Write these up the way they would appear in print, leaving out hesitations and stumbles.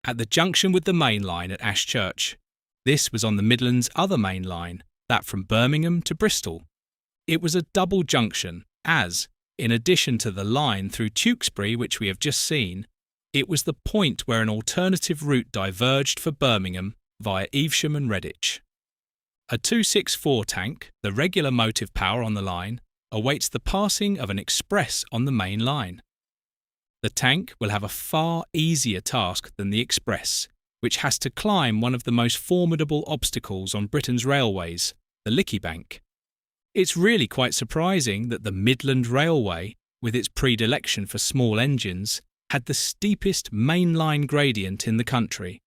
at the junction with the main line at Ashchurch. This was on the Midland's other main line, that from Birmingham to Bristol. It was a double junction as, in addition to the line through Tewkesbury which we have just seen, it was the point where an alternative route diverged for Birmingham via Evesham and Redditch. A 264 tank, the regular motive power on the line, awaits the passing of an express on the main line. The tank will have a far easier task than the express, which has to climb one of the most formidable obstacles on Britain's railways, the Licky Bank. It's really quite surprising that the Midland Railway, with its predilection for small engines, had the steepest mainline gradient in the country.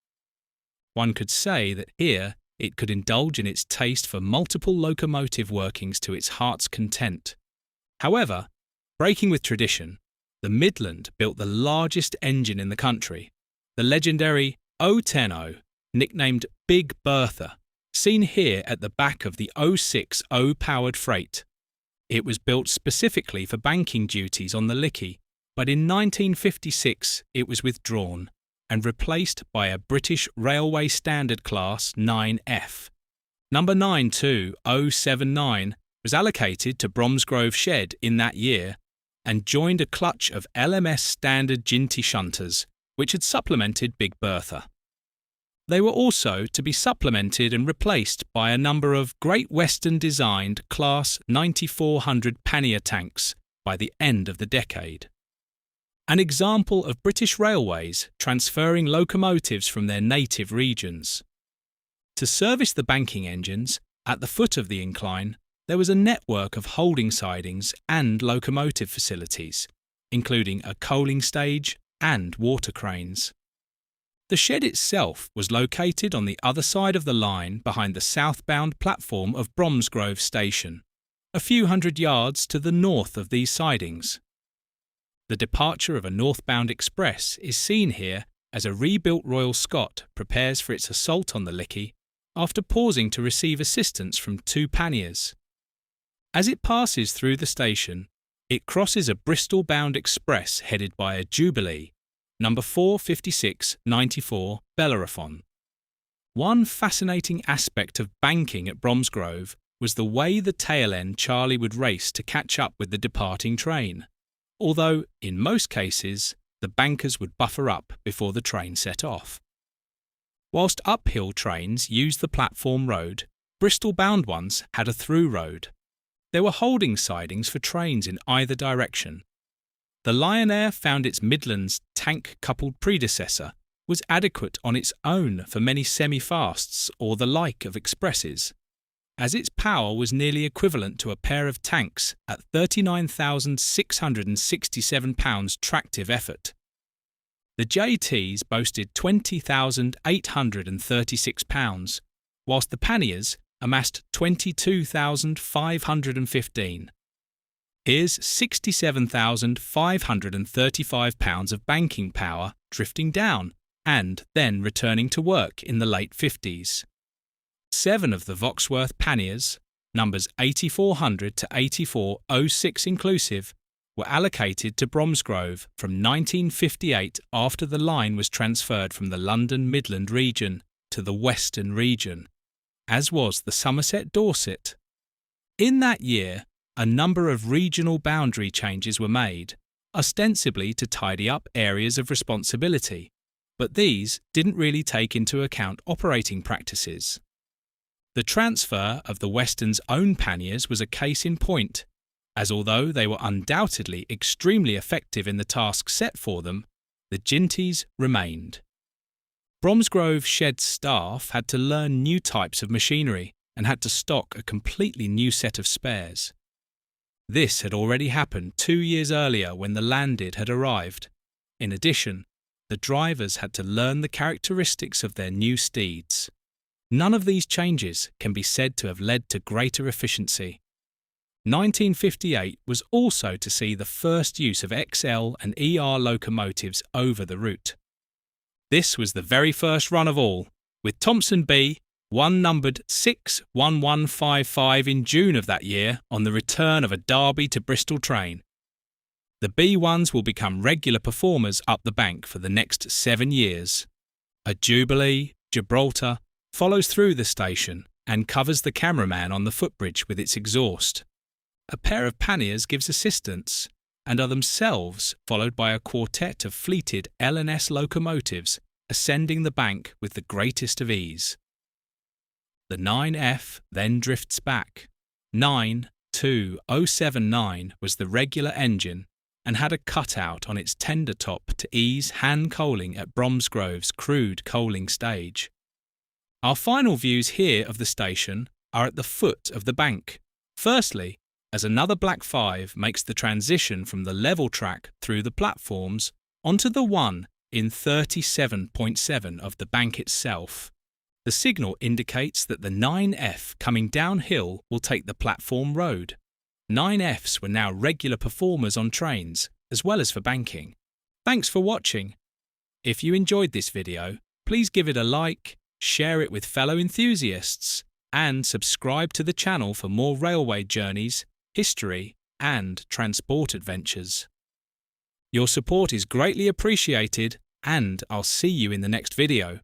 One could say that here it could indulge in its taste for multiple locomotive workings to its heart's content. However, breaking with tradition, the Midland built the largest engine in the country, the legendary 010, nicknamed Big Bertha, seen here at the back of the 060 powered freight. It was built specifically for banking duties on the Licky, but in 1956 it was withdrawn and replaced by a British Railway Standard Class 9F. Number 92079 was allocated to Bromsgrove Shed in that year and joined a clutch of LMS Standard Jintie shunters, which had supplemented Big Bertha. They were also to be supplemented and replaced by a number of Great Western-designed Class 9400 pannier tanks by the end of the decade. An example of British Railways transferring locomotives from their native regions. To service the banking engines, at the foot of the incline, there was a network of holding sidings and locomotive facilities, including a coaling stage and water cranes. The shed itself was located on the other side of the line behind the southbound platform of Bromsgrove Station, a few hundred yards to the north of these sidings. The departure of a northbound express is seen here as a rebuilt Royal Scot prepares for its assault on the Licky after pausing to receive assistance from two panniers. As it passes through the station, it crosses a Bristol-bound express headed by a Jubilee, number 45694 Bellerophon. One fascinating aspect of banking at Bromsgrove was the way the tail end Charlie would race to catch up with the departing train, although, in most cases, the bankers would buffer up before the train set off. Whilst uphill trains used the platform road, Bristol-bound ones had a through road. There were holding sidings for trains in either direction. The Lion Air found its Midland's tank-coupled predecessor was adequate on its own for many semi-fasts or the like of expresses, as its power was nearly equivalent to a pair of tanks at 39,667 pounds tractive effort. The JTs boasted 20,836 pounds, whilst the panniers amassed 22,515. Here's 67,535 pounds of banking power drifting down and then returning to work in the late 50s. 7 of the Voxworth panniers, numbers 8400 to 8406 inclusive, were allocated to Bromsgrove from 1958 after the line was transferred from the London Midland region to the Western region, as was the Somerset Dorset. In that year, a number of regional boundary changes were made, ostensibly to tidy up areas of responsibility, but these didn't really take into account operating practices. The transfer of the Western's own panniers was a case in point, as although they were undoubtedly extremely effective in the task set for them, the Jinties remained. Bromsgrove Shed staff had to learn new types of machinery and had to stock a completely new set of spares. This had already happened 2 years earlier when the Landed had arrived. In addition, the drivers had to learn the characteristics of their new steeds. None of these changes can be said to have led to greater efficiency. 1958 was also to see the first use of XL and ER locomotives over the route. This was the very first run of all, with Thompson B1 numbered 61155 in June of that year on the return of a Derby to Bristol train. The B1s will become regular performers up the bank for the next 7 years. A Jubilee, Gibraltar, follows through the station and covers the cameraman on the footbridge with its exhaust. A pair of panniers gives assistance and are themselves followed by a quartet of fleeted LMS locomotives ascending the bank with the greatest of ease. The 9F then drifts back. 92079 was the regular engine and had a cutout on its tender top to ease hand coaling at Bromsgrove's crude coaling stage. Our final views here of the station are at the foot of the bank. Firstly, as another Black 5 makes the transition from the level track through the platforms onto the one in 37.7 of the bank itself. The signal indicates that the 9F coming downhill will take the platform road. 9Fs were now regular performers on trains, as well as for banking. Thanks for watching. If you enjoyed this video, please give it a like, share it with fellow enthusiasts, and subscribe to the channel for more railway journeys, history, and transport adventures. Your support is greatly appreciated, and I'll see you in the next video.